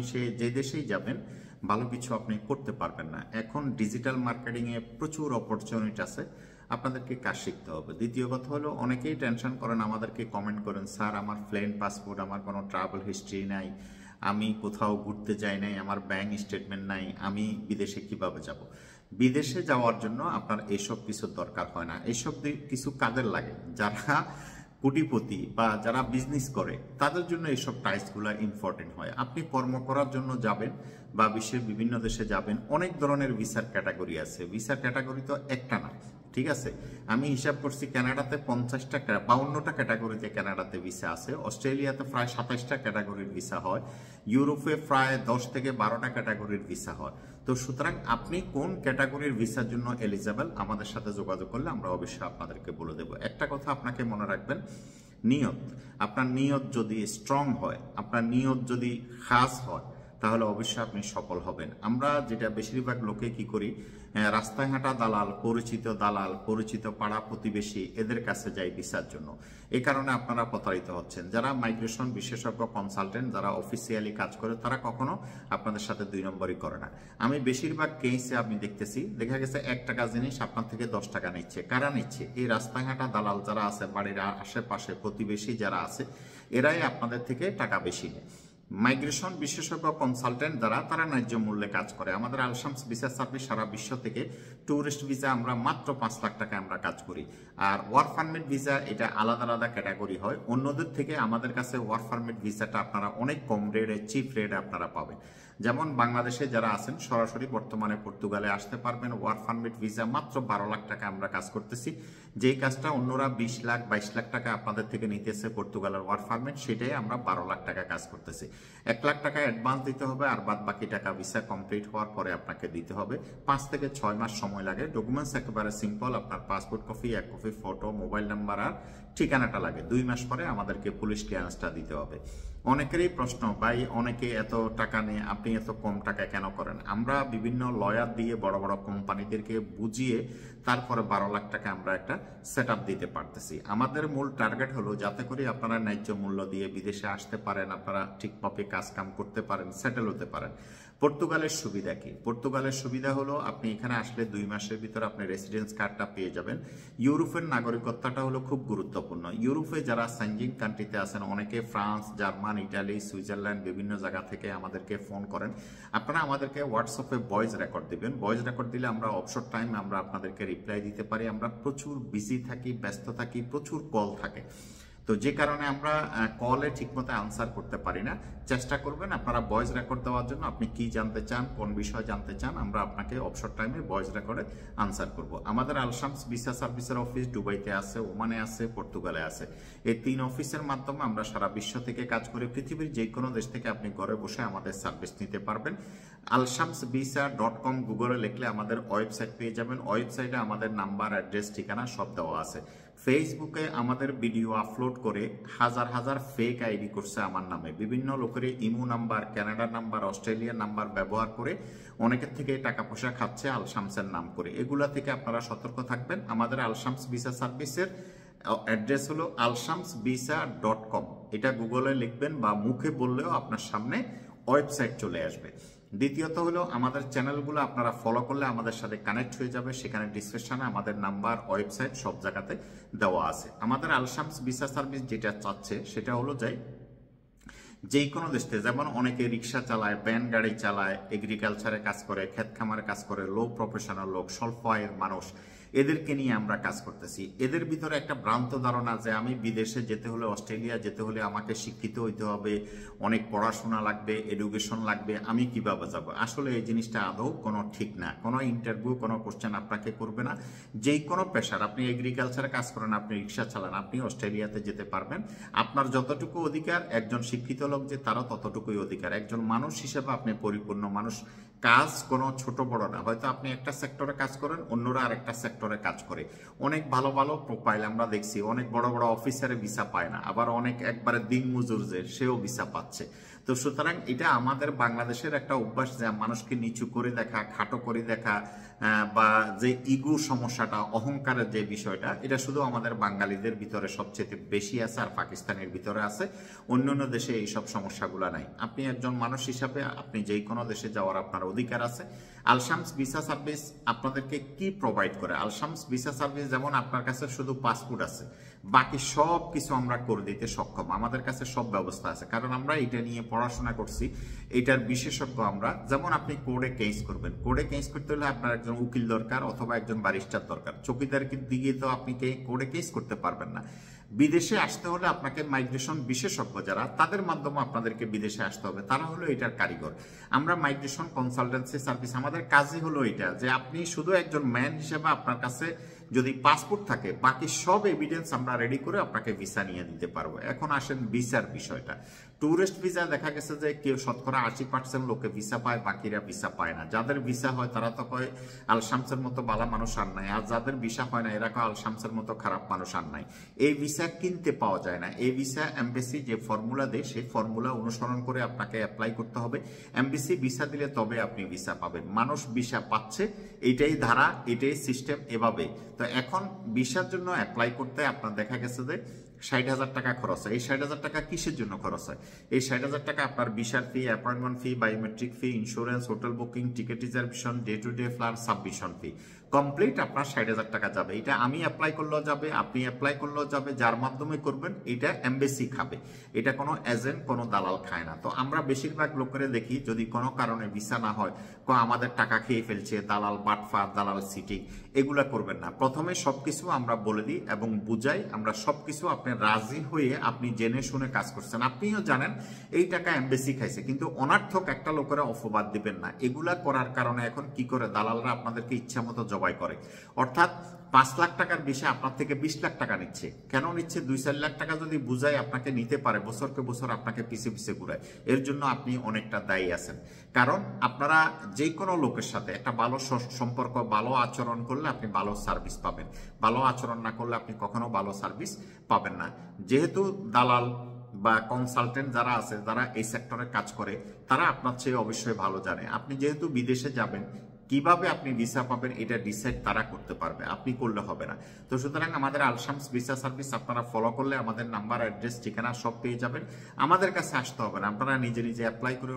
সে যে দেশেই যাবেন ভালো কিছু আপনি করতে পারবেন না। এখন ডিজিটাল মার্কেটিংয়ে প্রচুর অপরচুনিটি আছে, আপনাদেরকে কাজ শিখতে হবে। দ্বিতীয় কথা হলো, অনেকেই টেনশন করেন, আমাদেরকে কমেন্ট করেন, স্যার আমার প্লেন পাসপোর্ট, আমার কোনো ট্রাভেল হিস্ট্রি নাই, আমি কোথাও ঘুরতে যাই নাই, আমার ব্যাংক স্টেটমেন্ট নাই, আমি বিদেশে কিভাবে যাব? বিদেশে যাওয়ার জন্য আপনার এইসব কিছু দরকার হয় না। এইসব কিছু কাজের লাগে যারা কোটিপতি বা যারা বিজনেস করে, তাদের জন্য এইসব টাইপসগুলো ইম্পর্টেন্ট হয়। আপনি কর্ম করার জন্য যাবেন বা বিশ্বের বিভিন্ন দেশে যাবেন, অনেক ধরনের ভিসার ক্যাটাগরি আছে। ভিসার ক্যাটাগরি তো একটা না, ঠিক আছে? আমি হিসাব করছি কানাডাতে 50টা 52টা ক্যাটাগরিতে কানাডাতে ভিসা আছে, অস্ট্রেলিয়াতে প্রায় 27টা ক্যাটাগরির ভিসা হয়, ইউরোপে প্রায় 10 থেকে 12টা ক্যাটাগরির ভিসা হয়। তো সুতরাং আপনি কোন ক্যাটাগরির ভিসার জন্য এলিজেবল, আমাদের সাথে যোগাযোগ করলে আমরা অবশ্যই আপনাদেরকে বলে দেব। একটা কথা আপনাকে মনে রাখবেন, নিয়ত। আপনার নিয়ত যদি স্ট্রং হয়, আপনার নিয়ত যদি খাস হয়, তাহলে অবশ্যই আপনি সফল হবেন। আমরা যেটা বেশিরভাগ লোকে কি করি, রাস্তায় হাঁটা দালাল, পরিচিত পাড়া প্রতিবেশী, এদের কাছে যাই ভিসার জন্য। এই কারণে আপনারা প্রতারিত হচ্ছেন। যারা মাইগ্রেশন বিশেষজ্ঞ কনসালটেন্ট, যারা অফিসিয়ালি কাজ করে, তারা কখনো আপনাদের সাথে 2 নম্বরই করে না। আমি বেশিরভাগ কেসে আমি দেখতেছি, দেখা গেছে 1 টাকা জিনিস আপনার থেকে 10 টাকা নিচ্ছে। কারা নিচ্ছে? এই রাস্তায় হাঁটা দালাল যারা আছে, বাড়ির আশেপাশে প্রতিবেশী যারা আছে, এরাই আপনাদের থেকে টাকা বেশি নেয়। মাইগ্রেশন বিশেষজ্ঞ কনসালটেন্ট যারা, তারা ন্যায্য মূল্যে কাজ করে। আমাদের আল শামস ভিসা সার্ভিস সারা বিশ্ব থেকে ট্যুরিস্ট ভিসা আমরা মাত্র 5 লাখ টাকা আমরা কাজ করি। আর ওয়ার্ক পারমিট ভিসা, এটা আলাদা আলাদা ক্যাটাগরি হয়। অন্যদের থেকে আমাদের কাছে ওয়ার্ক পারমিট ভিসাটা আপনারা অনেক কম রেটে, চিপ রেটে আপনারা পাবেন। যেমন বাংলাদেশে যারা আছেন, সরাসরি বর্তমানে পর্তুগালে আসতে পারবেন। ওয়ার্ক পারমিট ভিসা মাত্র 12 লাখ টাকা আমরা কাজ করতেছি। যেই কাজটা অন্যরা 20 লাখ 22 লাখ টাকা আপনাদের থেকে নিতেছে পর্তুগালের ওয়ার্ক পারমিট, সেটাই আমরা 12 লাখ টাকা কাজ করতেছি। 1 লাখ টাকা অ্যাডভান্স দিতে হবে, আর বাদ বাকি টাকা ভিসা কমপ্লিট হওয়ার পরে আপনাকে দিতে হবে। 5 থেকে 6 মাস সময় লাগে। ডকুমেন্টস একেবারে সিম্পল, আপনার passport copy, 1 copy photo, mobile number আর ঠিকানাটা লাগে। 2 মাস পরে আমাদেরকে পুলিশ ক্লিয়ারেন্সটা দিতে হবে। অনেকেরই প্রশ্ন, ভাই অনেকে এত টাকা নিয়ে আপনি এত কম টাকা কেন করেন? আমরা বিভিন্ন লয়ার দিয়ে বড় বড় কোম্পানিদেরকে বুঝিয়ে তারপরে 12 লাখ টাকা আমরা একটা সেট দিতে পারতেছি। আমাদের মূল টার্গেট হলো যাতে করে আপনারা ন্যায্য মূল্য দিয়ে বিদেশে আসতে পারেন, আপনারা ঠিকভাবে কাজ কাম করতে পারেন, সেটেল হতে পারেন। পর্তুগালের সুবিধা কি? পর্তুগালের সুবিধা হলো আপনি এখানে আসলে 2 মাসের ভিতরে আপনি রেসিডেন্স কার্ডটা পেয়ে যাবেন। ইউরোপের নাগরিকত্বটা হলো খুব গুরুত্বপূর্ণ। ইউরোপে যারা সেনজেন কান্ট্রিতে আছেন, অনেকে ফ্রান্স, জার্মান, ইটালি, সুইজারল্যান্ড, বিভিন্ন জায়গা থেকে আমাদেরকে ফোন করেন। আপনারা আমাদেরকে হোয়াটসঅ্যাপে ভয়েস রেকর্ড দিবেন। ভয়েস রেকর্ড দিলে আমরা অবসর টাইম আমরা আপনাদেরকে রিপ্লাই দিতে পারি। আমরা প্রচুর বিজি থাকি, ব্যস্ত থাকি, প্রচুর কল থাকে। তো যে কারণে আমরা কলে ঠিকমতো আনসার করতে পারি না। চেষ্টা করবেন আপনারা ভয়েস রেকর্ড দেওয়ার জন্য। আপনি কি জানতে চান, কোন বিষয় জানতে চান, আমরা আপনাকে অবসর টাইমে ভয়েস রেকর্ডে আনসার করব। আমাদের আল শামস ভিসা সার্ভিসের অফিস দুবাইতে আছে, ওমানে আছে, পর্তুগালে আছে। এই 3 অফিসের মাধ্যমে আমরা সারা বিশ্ব থেকে কাজ করি। পৃথিবীর যে কোনো দেশ থেকে আপনি ঘরে বসে আমাদের সার্ভিস নিতে পারবেন। alshamsvisa.com গুগলে লিখলে আমাদের ওয়েবসাইট পেয়ে যাবেন। ওয়েবসাইটে আমাদের নাম্বার, অ্যাড্রেস, ঠিকানা সব দেওয়া আছে। ফেসবুকে আমাদের ভিডিও আপলোড করে হাজার হাজার ফেক আইডি করছে আমার নামে। বিভিন্ন লোকের ইমো নাম্বার, কানাডার নাম্বার, অস্ট্রেলিয়ার নাম্বার ব্যবহার করে অনেকের থেকে টাকা পয়সা খাচ্ছে আল শামসের নাম করে। এগুলা থেকে আপনারা সতর্ক থাকবেন। আমাদের আল শামস ভিসা সার্ভিসের অ্যাড্রেস হলো alshamsvisa.com। এটা গুগলে লিখবেন বা মুখে বললেও আপনার সামনে ওয়েবসাইট চলে আসবে। দ্বিতীয়ত হলো আমাদের চ্যানেলগুলো আপনারা ফলো করলে আমাদের সাথে কানেক্ট হয়ে যাবে। সেখানে ডিসক্রিপশনে আমাদের নাম্বার, ওয়েবসাইট সব জায়গাতে দেওয়া আছে। আমাদের আল শামস ভিসা সার্ভিস যেটা চাচ্ছে সেটা হলো যে কোনো দেশ থেকে, যেমন অনেকে রিক্সা চালায়, ভ্যান গাড়ি চালায়, এগ্রিকালচারে কাজ করে, ক্ষেত খামারে কাজ করে, লো প্রফেশনাল লোক, স্বল্প আয়ের মানুষ, এদেরকে নিয়ে আমরা কাজ করতেছি। এদের ভিতরে একটা ভ্রান্ত ধারণা যে আমি বিদেশে যেতে হলে, অস্ট্রেলিয়া যেতে হলে আমাকে শিক্ষিত হইতে হবে, অনেক পড়াশোনা লাগবে, এডুকেশন লাগবে, আমি কিভাবে যাব? আসলে এই জিনিসটা আদৌ কোনো ঠিক না। কোনো ইন্টারভিউ, কোনো কোশ্চেন আপনাকে করবে না। যেই কোনো পেশার, আপনি এগ্রিকালচারে কাজ করেন, আপনি রিক্সা চালান, আপনি অস্ট্রেলিয়াতে যেতে পারবেন। আপনার যতটুকু অধিকার, একজন শিক্ষিত লোক যে তারও ততটুকুই অধিকার। একজন মানুষ হিসেবে আপনি পরিপূর্ণ মানুষ। কাজ কোনো ছোট বড় না। হয়তো আপনি একটা সেক্টরে কাজ করেন, অন্যরা আরেকটা সেক্টরে কাজ করে। অনেক ভালো ভালো প্রোফাইল আমরা দেখছি, অনেক বড় বড় অফিসারে ভিসা পায় না, আবার অনেক একবারে দিন মজুর যে সেও ভিসা পাচ্ছে। তো সুতরাং এটা আমাদের বাংলাদেশের একটা অভ্যাস যে মানুষকে নিচু করে দেখা, খাটো করে দেখা, বা যে ইগো সমস্যাটা, অহংকারের যে বিষয়টা, এটা শুধু আমাদের বাঙালিদের ভিতরে সবচেয়ে বেশি আছে আর পাকিস্তানের ভিতরে আছে। অন্যান্য দেশে এইসব সমস্যাগুলো নাই। আপনি একজন মানুষ হিসাবে আপনি যে কোনো দেশে যাওয়ার আপনার অধিকার আছে। আলশামস ভিসা সার্ভিস আপনাদেরকে কি প্রোভাইড করে? আলশামস ভিসা সার্ভিস যেমন আপনার কাছে শুধু পাসপোর্ট আছে, বাকি সব কিছু আমরা করে দিতে সক্ষম। আমাদের কাছে সব ব্যবস্থা আছে, কারণ আমরা এটা নিয়ে পড়াশোনা করছি, এটার বিশেষজ্ঞ আমরা। যেমন আপনি কোর্টে কেস করবেন, কোর্টে কেস করতে হলে আপনার একজন উকিল দরকার অথবা একজন ব্যারিস্টার দরকার। চৌকিদারকে দিয়ে তো আপনি কোর্টে কেস করতে পারবেন না। বিদেশে আসতে হলে আপনাকে মাইগ্রেশন বিশেষজ্ঞ যারা, তাদের মাধ্যমে আপনাদেরকে বিদেশে আসতে হবে, তারা হলো এটার কারিগর। আমরা মাইগ্রেশন কনসালটেন্সি সার্ভিস, আমাদের কাজই হলো এটা যে আপনি শুধু একজন ম্যান হিসেবে আপনার কাছে যদি পাসপোর্ট থাকে, বাকি সব এভিডেন্স আমরা রেডি করে আপনাকে ভিসা নিয়ে দিতে পারবো। এখন আসেন ভিসার বিষয়টা। ট্যুরিস্ট ভিসা দেখা গেছে যে কেউ শতকরা 80% লোকে ভিসা পায়, বাকিরা ভিসা পায় না। যাদের ভিসা হয় তারা তো কয় আলশামসের মতো ভালো মানুষ আর নাই, আর যাদের ভিসা হয় না এরা কয় আলশামসের মতো খারাপ মানুষ আর নাই। এই ভিসা কিনতে পাওয়া যায় না। এই ভিসা এমবেসি যে ফর্মুলা দেয় সেই ফর্মুলা অনুসরণ করে আপনাকে অ্যাপ্লাই করতে হবে। এমবেসি ভিসা দিলে তবে আপনি ভিসা পাবেন। মানুষ ভিসা পাচ্ছে, এইটাই ধারা, এটাই সিস্টেম, এভাবে। তো এখন ভিসার জন্য অ্যাপ্লাই করতে আপনার দেখা গেছে যে 60,000 টাকা খরচ হয়। এই 60,000 টাকা কিসের জন্য খরচ হয়? এই 60,000 টাকা আপনার ভিসার fee, appointment fee, biometric fee, insurance, hotel booking, ticket reservation, day to day flight, submission fee, complete আপনার 60,000 টাকা যাবে। এটা আমি অ্যাপ্লাই করলেও যাবে, আপনি অ্যাপ্লাই করলেও যাবে, যার মাধ্যমে করবেন এটা এমবেসি খাবে। এটা কোনো এজেন্ট, কোনো দালাল খায় না। তো আমরা বেশিরভাগ লোকেরা দেখি যদি কোনো কারণে ভিসা না হয়, আমাদের টাকা খেয়ে ফেলছে, দালাল বাটফার, দালাল সিটিং, এগুলা করবেন না। প্রথমে সবকিছু আমরা বলে দিই এবং বুঝাই। আমরা সবকিছু আপনি রাজি হয়ে আপনি জেনে শুনে কাজ করছেন, আপনিও জানেন এই টাকা এমবেসি খাইছে, কিন্তু অনার্থক একটা লোকেরা অপবাদ দিবেন না। এগুলা করার কারণে এখন কি করে দালালরা আপনাদেরকে ইচ্ছা মতো জবাই করে। অর্থাৎ 5 লাখ টাকার বিষয়ে আপনার থেকে 20 লাখ টাকা নিচ্ছে। কেন নিচ্ছে? 2-4 লাখ টাকা যদি বুঝায় আপনাকে নিতে পারে, বছরকে বছর আপনাকে পিছে পিছে ঘুরায়, এর জন্য আপনি অনেকটা দায়ী আছেন। কারণ আপনারা যে কোনো লোকের সাথে একটা ভালো সম্পর্ক, ভালো আচরণ করলে আপনি ভালো সার্ভিস পাবেন। ভালো আচরণ না করলে আপনি কখনো ভালো সার্ভিস পাবেন না। যেহেতু দালাল বা কনসালটেন্ট যারা আছে, যারা এই সেক্টরে কাজ করে, তারা আপনার চেয়ে অবশ্যই ভালো জানে। আপনি যেহেতু বিদেশে যাবেন, কিভাবে আপনি ভিসা পাবেন এটা ডিসাইড তারা করতে পারবে, আপনি করলে হবে না। তো সুতরাং আমাদের আলশামস ভিসা সার্ভিস আপনারা ফলো করলে আমাদের নাম্বার, অ্যাড্রেস, ঠিকানা সব পেয়ে যাবেন। আমাদের কাছে আসতে হবে না, আপনারা নিজে নিজে অ্যাপ্লাই করে